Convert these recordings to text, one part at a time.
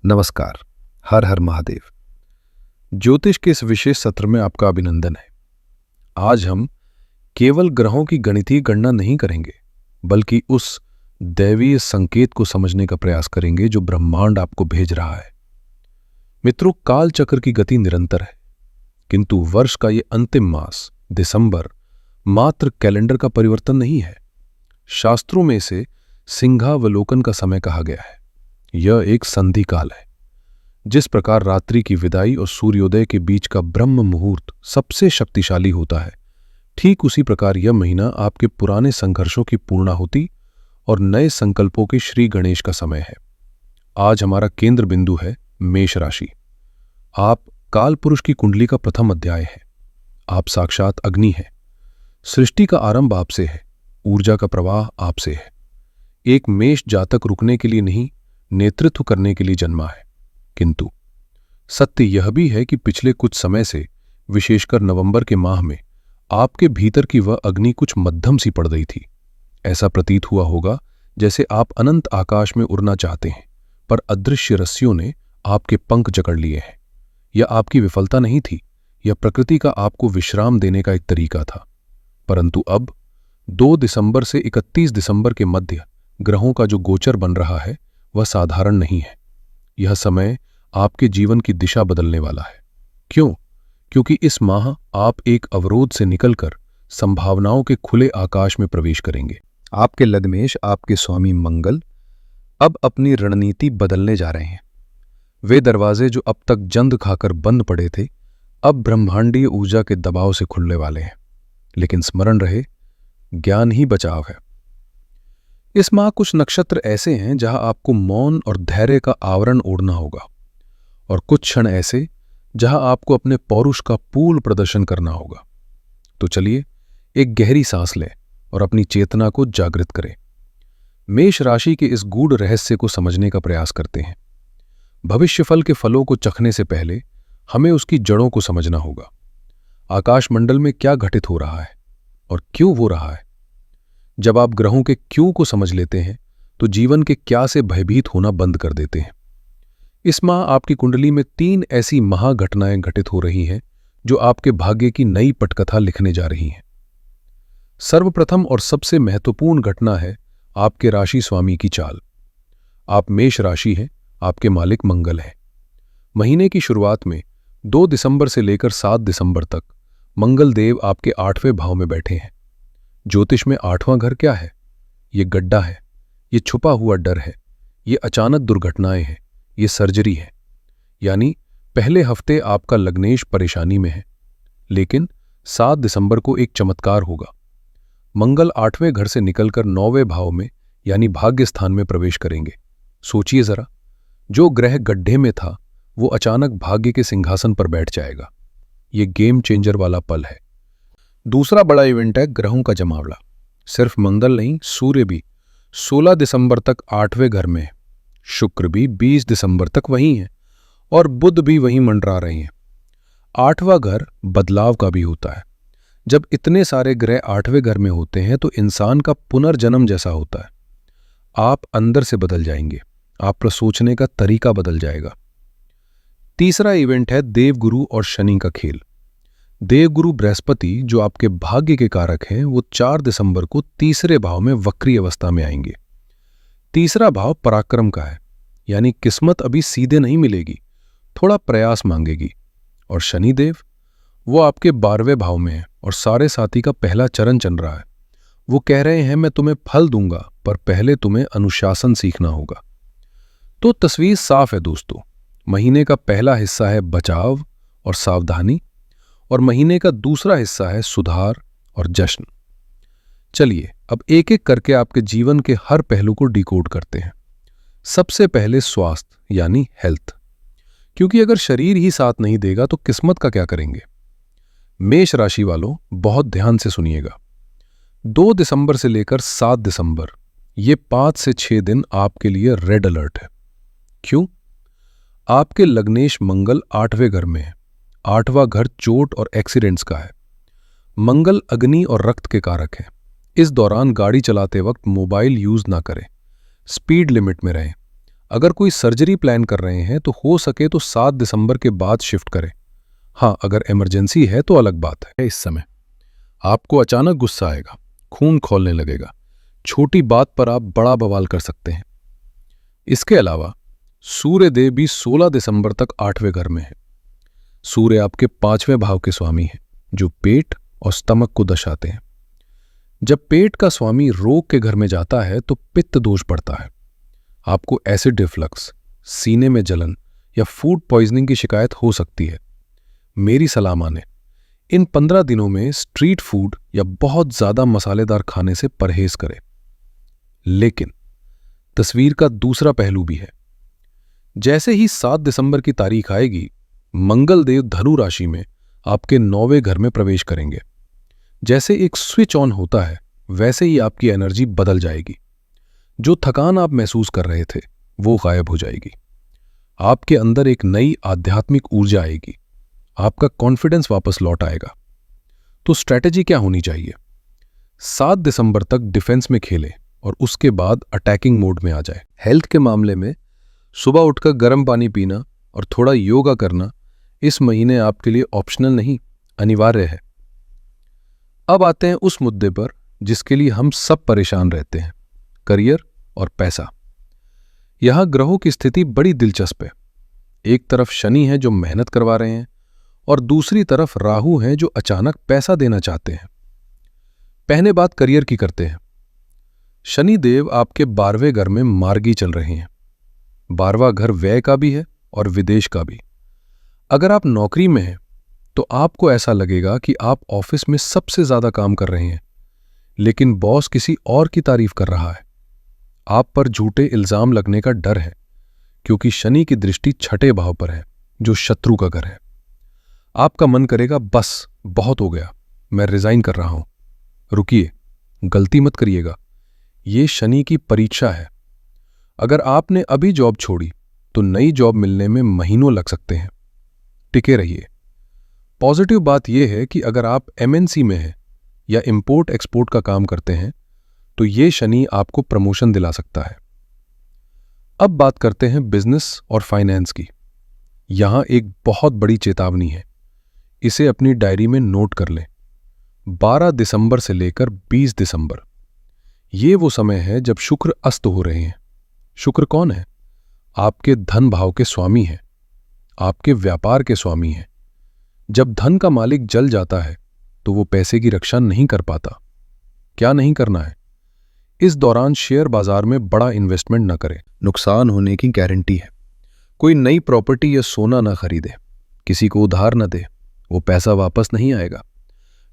नमस्कार। हर हर महादेव। ज्योतिष के इस विशेष सत्र में आपका अभिनंदन है। आज हम केवल ग्रहों की गणितीय गणना नहीं करेंगे, बल्कि उस दैवीय संकेत को समझने का प्रयास करेंगे जो ब्रह्मांड आपको भेज रहा है। मित्रों, काल चक्र की गति निरंतर है, किंतु वर्ष का ये अंतिम मास दिसंबर मात्र कैलेंडर का परिवर्तन नहीं है। शास्त्रों में इसे सिंहावलोकन का समय कहा गया है। यह एक संधि काल है। जिस प्रकार रात्रि की विदाई और सूर्योदय के बीच का ब्रह्म मुहूर्त सबसे शक्तिशाली होता है, ठीक उसी प्रकार यह महीना आपके पुराने संघर्षों की पूर्णाहुति और नए संकल्पों के श्री गणेश का समय है। आज हमारा केंद्र बिंदु है मेष राशि। आप काल पुरुष की कुंडली का प्रथम अध्याय है। आप साक्षात अग्नि है। सृष्टि का आरंभ आपसे है। ऊर्जा का प्रवाह आपसे है। एक मेष जातक रुकने के लिए नहीं, नेतृत्व करने के लिए जन्मा है। किंतु सत्य यह भी है कि पिछले कुछ समय से, विशेषकर नवंबर के माह में, आपके भीतर की वह अग्नि कुछ मध्यम सी पड़ गई थी। ऐसा प्रतीत हुआ होगा जैसे आप अनंत आकाश में उड़ना चाहते हैं, पर अदृश्य रस्सियों ने आपके पंख जकड़ लिए हैं। यह आपकी विफलता नहीं थी, यह प्रकृति का आपको विश्राम देने का एक तरीका था। परंतु अब 2 दिसंबर से 31 दिसंबर के मध्य ग्रहों का जो गोचर बन रहा है वह साधारण नहीं है। यह समय आपके जीवन की दिशा बदलने वाला है। क्यों? क्योंकि इस माह आप एक अवरोध से निकलकर संभावनाओं के खुले आकाश में प्रवेश करेंगे। आपके लग्नेश, आपके स्वामी मंगल अब अपनी रणनीति बदलने जा रहे हैं। वे दरवाजे जो अब तक जंद खाकर बंद पड़े थे, अब ब्रह्मांडीय ऊर्जा के दबाव से खुलने वाले हैं। लेकिन स्मरण रहे, ज्ञान ही बचाव है। इस माह कुछ नक्षत्र ऐसे हैं जहां आपको मौन और धैर्य का आवरण ओढ़ना होगा, और कुछ क्षण ऐसे जहां आपको अपने पौरुष का पूर्ण प्रदर्शन करना होगा। तो चलिए एक गहरी सांस लें और अपनी चेतना को जागृत करें। मेष राशि के इस गूढ़ रहस्य को समझने का प्रयास करते हैं। भविष्यफल के फलों को चखने से पहले हमें उसकी जड़ों को समझना होगा। आकाशमंडल में क्या घटित हो रहा है और क्यों हो रहा है। जब आप ग्रहों के क्यों को समझ लेते हैं, तो जीवन के क्या से भयभीत होना बंद कर देते हैं। इस माह आपकी कुंडली में 3 ऐसी महाघटनाएं घटित हो रही हैं जो आपके भाग्य की नई पटकथा लिखने जा रही हैं। सर्वप्रथम और सबसे महत्वपूर्ण घटना है आपके राशि स्वामी की चाल। आप मेष राशि हैं, आपके मालिक मंगल हैं। महीने की शुरुआत में 2 दिसंबर से लेकर 7 दिसंबर तक मंगल देव आपके 8वें भाव में बैठे हैं। ज्योतिष में 8वां घर क्या है? ये गड्ढा है, ये छुपा हुआ डर है, ये अचानक दुर्घटनाएं हैं, ये सर्जरी है। यानी पहले हफ्ते आपका लग्नेश परेशानी में है, लेकिन 7 दिसंबर को एक चमत्कार होगा। मंगल 8वें घर से निकलकर 9वें भाव में यानी भाग्य स्थान में प्रवेश करेंगे। सोचिए जरा, जो ग्रह गड्ढे में था वो अचानक भाग्य के सिंहासन पर बैठ जाएगा। ये गेम चेंजर वाला पल है। दूसरा बड़ा इवेंट है ग्रहों का जमावड़ा। सिर्फ मंगल नहीं, सूर्य भी 16 दिसंबर तक 8वें घर में है। शुक्र भी 20 दिसंबर तक वहीं है और बुध भी वहीं मंडरा रहे हैं। 8वां घर बदलाव का भी होता है। जब इतने सारे ग्रह 8वें घर में होते हैं तो इंसान का पुनर्जन्म जैसा होता है। आप अंदर से बदल जाएंगे, आपका सोचने का तरीका बदल जाएगा। तीसरा इवेंट है देवगुरु और शनि का खेल। देवगुरु बृहस्पति, जो आपके भाग्य के कारक हैं, वो 4 दिसंबर को तीसरे भाव में वक्री अवस्था में आएंगे। तीसरा भाव पराक्रम का है, यानी किस्मत अभी सीधे नहीं मिलेगी, थोड़ा प्रयास मांगेगी। और शनिदेव, वो आपके 12वें भाव में है और सारे साथी का पहला चरण चल रहा है। वो कह रहे हैं मैं तुम्हें फल दूंगा, पर पहले तुम्हें अनुशासन सीखना होगा। तो तस्वीर साफ है दोस्तों। महीने का पहला हिस्सा है बचाव और सावधानी, और महीने का दूसरा हिस्सा है सुधार और जश्न। चलिए अब एक एक करके आपके जीवन के हर पहलू को डिकोड करते हैं। सबसे पहले स्वास्थ्य यानी हेल्थ, क्योंकि अगर शरीर ही साथ नहीं देगा तो किस्मत का क्या करेंगे। मेष राशि वालों, बहुत ध्यान से सुनिएगा। 2 दिसंबर से लेकर 7 दिसंबर, ये 5 से 6 दिन आपके लिए रेड अलर्ट है। क्यों? आपके लग्नेश मंगल 8वें घर में है। 8वां घर चोट और एक्सीडेंट्स का है। मंगल अग्नि और रक्त के कारक है। इस दौरान गाड़ी चलाते वक्त मोबाइल यूज ना करें, स्पीड लिमिट में रहें। अगर कोई सर्जरी प्लान कर रहे हैं तो हो सके तो 7 दिसंबर के बाद शिफ्ट करें। हाँ, अगर इमरजेंसी है तो अलग बात है। इस समय आपको अचानक गुस्सा आएगा, खून खौलने लगेगा, छोटी बात पर आप बड़ा बवाल कर सकते हैं। इसके अलावा सूर्य देव भी 16 दिसंबर तक 8वें घर में है। सूर्य आपके 5वें भाव के स्वामी हैं, जो पेट और स्टमक को दर्शाते हैं। जब पेट का स्वामी रोग के घर में जाता है तो पित्त दोष पड़ता है। आपको एसिड रिफ्लक्स, सीने में जलन या फूड पॉइजनिंग की शिकायत हो सकती है। मेरी सलाह माने, इन 15 दिनों में स्ट्रीट फूड या बहुत ज्यादा मसालेदार खाने से परहेज करें। लेकिन तस्वीर का दूसरा पहलू भी है। जैसे ही 7 दिसंबर की तारीख आएगी, मंगल देव धनु राशि में आपके 9वें घर में प्रवेश करेंगे। जैसे एक स्विच ऑन होता है, वैसे ही आपकी एनर्जी बदल जाएगी। जो थकान आप महसूस कर रहे थे वो गायब हो जाएगी। आपके अंदर एक नई आध्यात्मिक ऊर्जा आएगी। आपका कॉन्फिडेंस वापस लौट आएगा। तो स्ट्रैटेजी क्या होनी चाहिए? 7 दिसंबर तक डिफेंस में खेलें और उसके बाद अटैकिंग मोड में आ जाए। हेल्थ के मामले में सुबह उठकर गर्म पानी पीना और थोड़ा योगा करना इस महीने आपके लिए ऑप्शनल नहीं, अनिवार्य है। अब आते हैं उस मुद्दे पर जिसके लिए हम सब परेशान रहते हैं, करियर और पैसा। यहां ग्रहों की स्थिति बड़ी दिलचस्प है। एक तरफ शनि है जो मेहनत करवा रहे हैं और दूसरी तरफ राहु हैं जो अचानक पैसा देना चाहते हैं। पहले बात करियर की करते हैं। शनि देव आपके 12वें घर में मार्गी चल रहे हैं। 12वां घर व्यय का भी है और विदेश का भी। अगर आप नौकरी में हैं तो आपको ऐसा लगेगा कि आप ऑफिस में सबसे ज्यादा काम कर रहे हैं, लेकिन बॉस किसी और की तारीफ कर रहा है। आप पर झूठे इल्जाम लगने का डर है, क्योंकि शनि की दृष्टि 6ठे भाव पर है, जो शत्रु का घर है। आपका मन करेगा बस बहुत हो गया, मैं रिजाइन कर रहा हूं। रुकिए, गलती मत करिएगा, ये शनि की परीक्षा है। अगर आपने अभी जॉब छोड़ी तो नई जॉब मिलने में महीनों लग सकते हैं। टिके रहिए। पॉजिटिव बात यह है कि अगर आप एमएनसी में हैं या इंपोर्ट एक्सपोर्ट का काम करते हैं तो ये शनि आपको प्रमोशन दिला सकता है। अब बात करते हैं बिजनेस और फाइनेंस की। यहां एक बहुत बड़ी चेतावनी है, इसे अपनी डायरी में नोट कर लें। 12 दिसंबर से लेकर 20 दिसंबर ये वो समय है जब शुक्र अस्त हो रहे हैं। शुक्र कौन है? आपके धन भाव के स्वामी हैं, आपके व्यापार के स्वामी हैं। जब धन का मालिक जल जाता है तो वो पैसे की रक्षा नहीं कर पाता। क्या नहीं करना है? इस दौरान शेयर बाजार में बड़ा इन्वेस्टमेंट न करें, नुकसान होने की गारंटी है। कोई नई प्रॉपर्टी या सोना ना खरीदे, किसी को उधार न दे, वो पैसा वापस नहीं आएगा।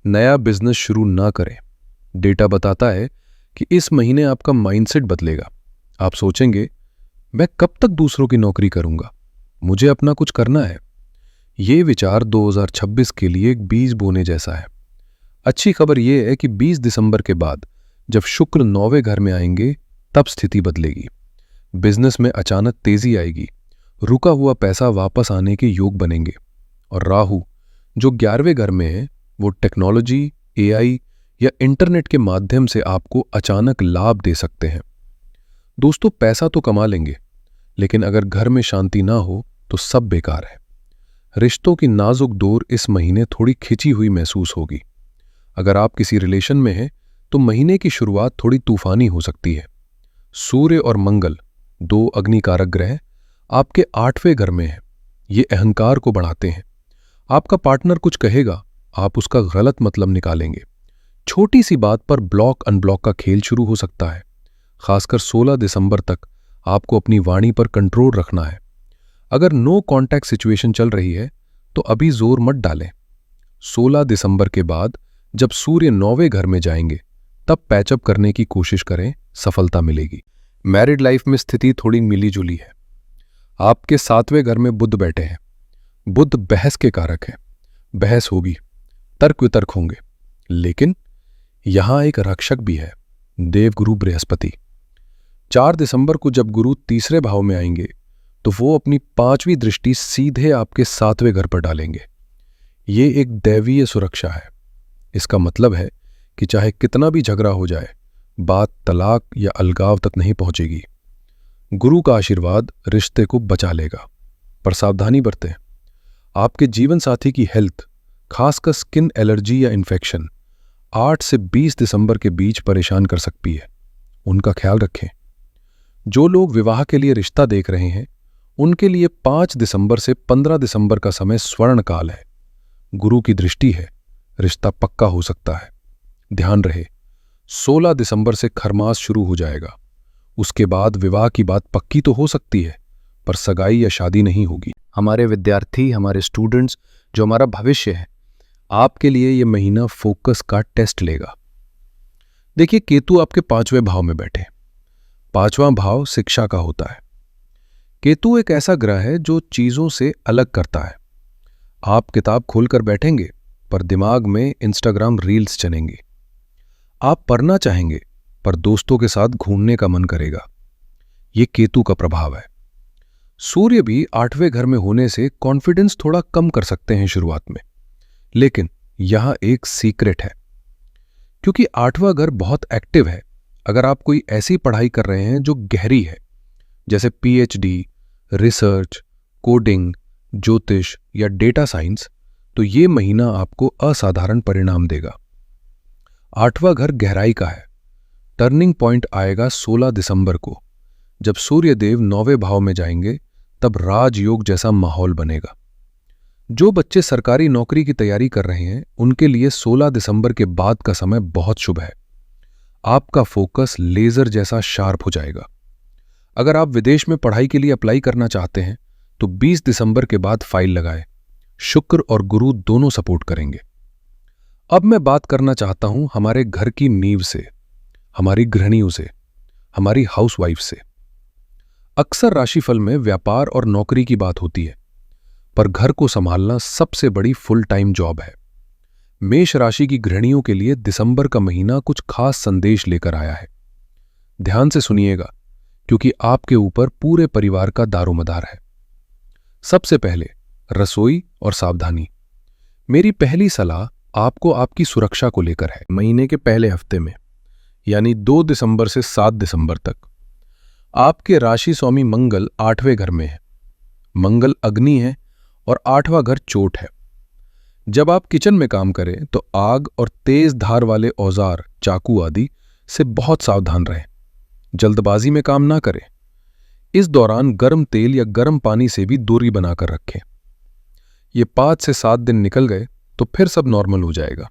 नया बिजनेस शुरू ना करें। डेटा बताता है कि इस महीने आपका माइंडसेट बदलेगा। आप सोचेंगे, मैं कब तक दूसरों की नौकरी करूंगा, मुझे अपना कुछ करना है। ये विचार 2026 के लिए एक बीज बोने जैसा है। अच्छी खबर यह है कि 20 दिसंबर के बाद जब शुक्र 9वें घर में आएंगे तब स्थिति बदलेगी। बिजनेस में अचानक तेजी आएगी, रुका हुआ पैसा वापस आने के योग बनेंगे। और राहु जो 11वें घर में है, वो टेक्नोलॉजी, एआई या इंटरनेट के माध्यम से आपको अचानक लाभ दे सकते हैं। दोस्तों, पैसा तो कमा लेंगे, लेकिन अगर घर में शांति ना हो तो सब बेकार है। रिश्तों की नाजुक डोर इस महीने थोड़ी खिंची हुई महसूस होगी। अगर आप किसी रिलेशन में हैं तो महीने की शुरुआत थोड़ी तूफानी हो सकती है। सूर्य और मंगल, 2 अग्निकारक ग्रह, आपके 8वें घर में हैं। ये अहंकार को बढ़ाते हैं। आपका पार्टनर कुछ कहेगा, आप उसका गलत मतलब निकालेंगे। छोटी सी बात पर ब्लॉक अनब्लॉक का खेल शुरू हो सकता है। खासकर 16 दिसंबर तक आपको अपनी वाणी पर कंट्रोल रखना है। अगर नो कॉन्टैक्ट सिचुएशन चल रही है तो अभी जोर मत डालें। 16 दिसंबर के बाद जब सूर्य 9वें घर में जाएंगे तब पैचअप करने की कोशिश करें, सफलता मिलेगी। मैरिड लाइफ में स्थिति थोड़ी मिली जुली है। आपके 7वें घर में बुध बैठे हैं। बुध बहस के कारक है। बहस होगी, तर्क वितर्क होंगे, लेकिन यहां एक रक्षक भी है, देवगुरु बृहस्पति। 4 दिसंबर को जब गुरु 3रे भाव में आएंगे तो वो अपनी 5वीं दृष्टि सीधे आपके 7वें घर पर डालेंगे। ये एक दैवीय सुरक्षा है। इसका मतलब है कि चाहे कितना भी झगड़ा हो जाए, बात तलाक या अलगाव तक नहीं पहुंचेगी। गुरु का आशीर्वाद रिश्ते को बचा लेगा, पर सावधानी बरतें। आपके जीवन साथी की हेल्थ, खासकर स्किन एलर्जी या इन्फेक्शन 8 से 20 दिसंबर के बीच परेशान कर सकती है। उनका ख्याल रखें। जो लोग विवाह के लिए रिश्ता देख रहे हैं, उनके लिए 5 दिसंबर से 15 दिसंबर का समय स्वर्ण काल है। गुरु की दृष्टि है, रिश्ता पक्का हो सकता है। ध्यान रहे, 16 दिसंबर से खरमास शुरू हो जाएगा। उसके बाद विवाह की बात पक्की तो हो सकती है, पर सगाई या शादी नहीं होगी। हमारे विद्यार्थी, हमारे स्टूडेंट्स, जो हमारा भविष्य है, आपके लिए यह महीना फोकस का टेस्ट लेगा। देखिए, केतु आपके 5वें भाव में बैठे। 5वां भाव शिक्षा का होता है। केतु एक ऐसा ग्रह है जो चीजों से अलग करता है। आप किताब खोलकर बैठेंगे, पर दिमाग में इंस्टाग्राम रील्स चलेंगे। आप पढ़ना चाहेंगे, पर दोस्तों के साथ घूमने का मन करेगा। यह केतु का प्रभाव है। सूर्य भी 8वें घर में होने से कॉन्फिडेंस थोड़ा कम कर सकते हैं शुरुआत में, लेकिन यहां एक सीक्रेट है। क्योंकि 8वां घर बहुत एक्टिव है। अगर आप कोई ऐसी पढ़ाई कर रहे हैं जो गहरी है, जैसे पीएचडी, रिसर्च, कोडिंग, ज्योतिष या डेटा साइंस, तो ये महीना आपको असाधारण परिणाम देगा। 8वां घर गहराई का है। टर्निंग पॉइंट आएगा 16 दिसंबर को, जब सूर्य देव 9वें भाव में जाएंगे। तब राजयोग जैसा माहौल बनेगा। जो बच्चे सरकारी नौकरी की तैयारी कर रहे हैं, उनके लिए 16 दिसंबर के बाद का समय बहुत शुभ है। आपका फोकस लेजर जैसा शार्प हो जाएगा। अगर आप विदेश में पढ़ाई के लिए अप्लाई करना चाहते हैं, तो 20 दिसंबर के बाद फाइल लगाएं। शुक्र और गुरु दोनों सपोर्ट करेंगे। अब मैं बात करना चाहता हूं हमारे घर की नींव से, हमारी गृहिणियों से, हमारी हाउसवाइफ से। अक्सर राशिफल में व्यापार और नौकरी की बात होती है, पर घर को संभालना सबसे बड़ी फुल टाइम जॉब है। मेष राशि की गृहिणियों के लिए दिसंबर का महीना कुछ खास संदेश लेकर आया है। ध्यान से सुनिएगा, क्योंकि आपके ऊपर पूरे परिवार का दारोमदार है। सबसे पहले रसोई और सावधानी। मेरी पहली सलाह आपको आपकी सुरक्षा को लेकर है। महीने के पहले हफ्ते में, यानी 2 दिसंबर से 7 दिसंबर तक, आपके राशि स्वामी मंगल 8वें घर में है। मंगल अग्नि है और 8वां घर चोट है। जब आप किचन में काम करें, तो आग और तेज धार वाले औजार, चाकू आदि से बहुत सावधान रहें। जल्दबाजी में काम ना करें। इस दौरान गर्म तेल या गर्म पानी से भी दूरी बनाकर रखें। ये 5 से 7 दिन निकल गए तो फिर सब नॉर्मल हो जाएगा।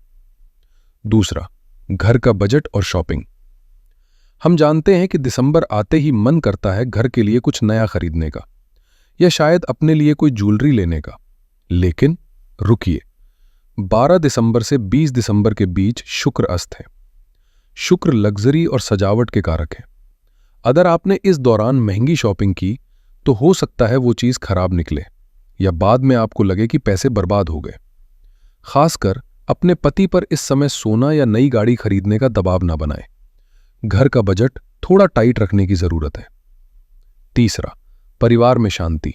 दूसरा, घर का बजट और शॉपिंग। हम जानते हैं कि दिसंबर आते ही मन करता है घर के लिए कुछ नया खरीदने का, या शायद अपने लिए कोई ज्वेलरी लेने का। लेकिन रुकिए, 12 दिसंबर से 20 दिसंबर के बीच शुक्र अस्त है। शुक्र लग्जरी और सजावट के कारक है। अगर आपने इस दौरान महंगी शॉपिंग की, तो हो सकता है वो चीज खराब निकले, या बाद में आपको लगे कि पैसे बर्बाद हो गए। खासकर अपने पति पर इस समय सोना या नई गाड़ी खरीदने का दबाव ना बनाएं। घर का बजट थोड़ा टाइट रखने की जरूरत है। तीसरा, परिवार में शांति।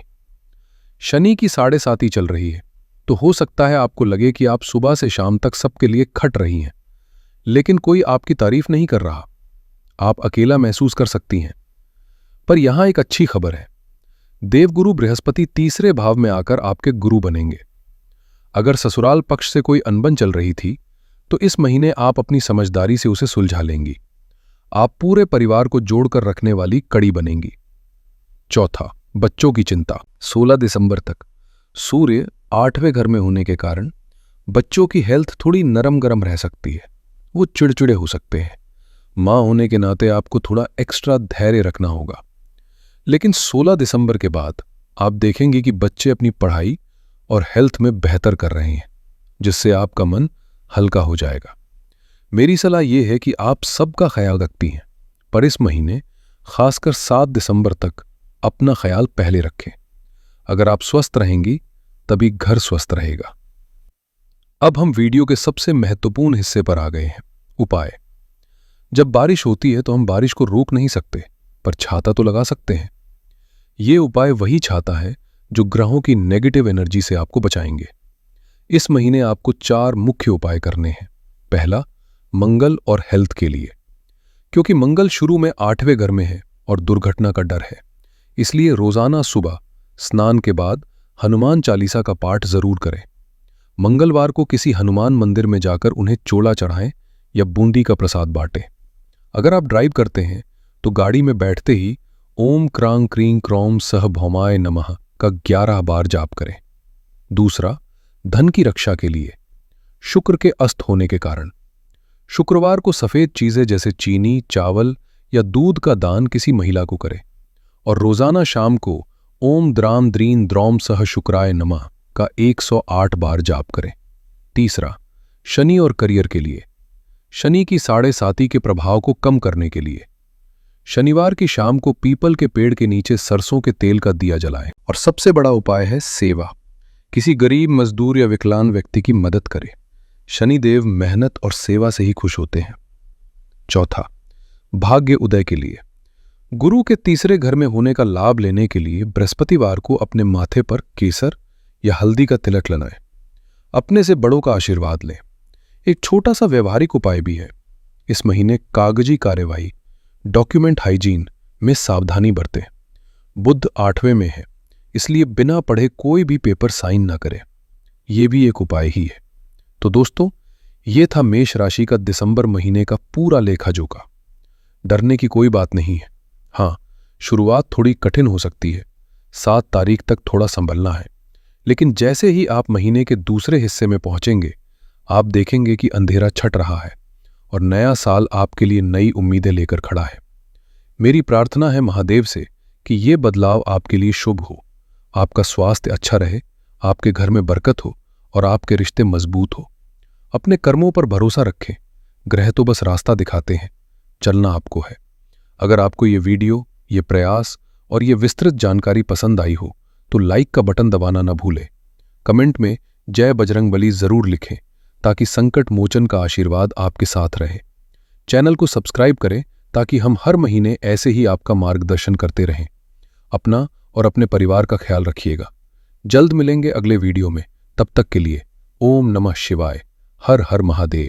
शनि की 7.5 चल रही है, तो हो सकता है आपको लगे कि आप सुबह से शाम तक सबके लिए खट रही हैं, लेकिन कोई आपकी तारीफ नहीं कर रहा। आप अकेला महसूस कर सकती हैं। पर यहां एक अच्छी खबर है। देवगुरु बृहस्पति 3रे भाव में आकर आपके गुरु बनेंगे। अगर ससुराल पक्ष से कोई अनबन चल रही थी, तो इस महीने आप अपनी समझदारी से उसे सुलझा लेंगी। आप पूरे परिवार को जोड़कर रखने वाली कड़ी बनेंगी। चौथा, बच्चों की चिंता। 16 दिसंबर तक सूर्य 8वें घर में होने के कारण बच्चों की हेल्थ थोड़ी नरम गरम रह सकती है। वो चिड़चिड़े हो सकते हैं। मां होने के नाते आपको थोड़ा एक्स्ट्रा धैर्य रखना होगा। लेकिन 16 दिसंबर के बाद आप देखेंगे कि बच्चे अपनी पढ़ाई और हेल्थ में बेहतर कर रहे हैं, जिससे आपका मन हल्का हो जाएगा। मेरी सलाह यह है कि आप सबका ख्याल रखती हैं, पर इस महीने खासकर 7 दिसंबर तक अपना ख्याल पहले रखें। अगर आप स्वस्थ रहेंगी, तभी घर स्वस्थ रहेगा। अब हम वीडियो के सबसे महत्वपूर्ण हिस्से पर आ गए हैं, उपाय। जब बारिश होती है तो हम बारिश को रोक नहीं सकते, पर छाता तो लगा सकते हैं। ये उपाय वही छाता है जो ग्रहों की नेगेटिव एनर्जी से आपको बचाएंगे। इस महीने आपको 4 मुख्य उपाय करने हैं। पहला, मंगल और हेल्थ के लिए, क्योंकि मंगल शुरू में 8वें घर में है और दुर्घटना का डर है। इसलिए रोजाना सुबह स्नान के बाद हनुमान चालीसा का पाठ जरूर करें। मंगलवार को किसी हनुमान मंदिर में जाकर उन्हें चोला चढ़ाएं या बूंदी का प्रसाद बांटें। अगर आप ड्राइव करते हैं तो गाड़ी में बैठते ही ओम क्रांग क्रीं क्रौम सह भौमाय नमः का 11 बार जाप करें। दूसरा, धन की रक्षा के लिए शुक्र के अस्त होने के कारण शुक्रवार को सफेद चीजें जैसे चीनी, चावल या दूध का दान किसी महिला को करें और रोजाना शाम को ओम द्राम द्रीं द्रौम सह शुक्राय नमः का 108 बार जाप करें। तीसरा, शनि और करियर के लिए शनि की 7.5 के प्रभाव को कम करने के लिए शनिवार की शाम को पीपल के पेड़ के नीचे सरसों के तेल का दिया जलाएं। और सबसे बड़ा उपाय है सेवा। किसी गरीब, मजदूर या विकलांग व्यक्ति की मदद करें। शनिदेव मेहनत और सेवा से ही खुश होते हैं। चौथा, भाग्य उदय के लिए गुरु के तीसरे घर में होने का लाभ लेने के लिए बृहस्पतिवार को अपने माथे पर केसर या हल्दी का तिलक लगाएं। अपने से बड़ों का आशीर्वाद लें। एक छोटा सा व्यवहारिक उपाय भी है। इस महीने कागजी कार्यवाही डॉक्यूमेंट हाइजीन में सावधानी बरतें। बुध 8वें में है, इसलिए बिना पढ़े कोई भी पेपर साइन न करें। यह भी एक उपाय ही है। तो दोस्तों, यह था मेष राशि का दिसंबर महीने का पूरा लेखा जोखा। डरने की कोई बात नहीं है। हाँ, शुरुआत थोड़ी कठिन हो सकती है। 7 तारीख तक थोड़ा संभलना है, लेकिन जैसे ही आप महीने के दूसरे हिस्से में पहुंचेंगे, आप देखेंगे कि अंधेरा छट रहा है और नया साल आपके लिए नई उम्मीदें लेकर खड़ा है। मेरी प्रार्थना है महादेव से कि ये बदलाव आपके लिए शुभ हो, आपका स्वास्थ्य अच्छा रहे, आपके घर में बरकत हो और आपके रिश्ते मजबूत हो। अपने कर्मों पर भरोसा रखें। ग्रह तो बस रास्ता दिखाते हैं, चलना आपको है। अगर आपको ये वीडियो, ये प्रयास और ये विस्तृत जानकारी पसंद आई हो तो लाइक का बटन दबाना न भूलें। कमेंट में जय बजरंगबली जरूर लिखें ताकि संकट मोचन का आशीर्वाद आपके साथ रहे। चैनल को सब्सक्राइब करें ताकि हम हर महीने ऐसे ही आपका मार्गदर्शन करते रहें। अपना और अपने परिवार का ख्याल रखिएगा। जल्द मिलेंगे अगले वीडियो में। तब तक के लिए ओम नमः शिवाय। हर हर महादेव।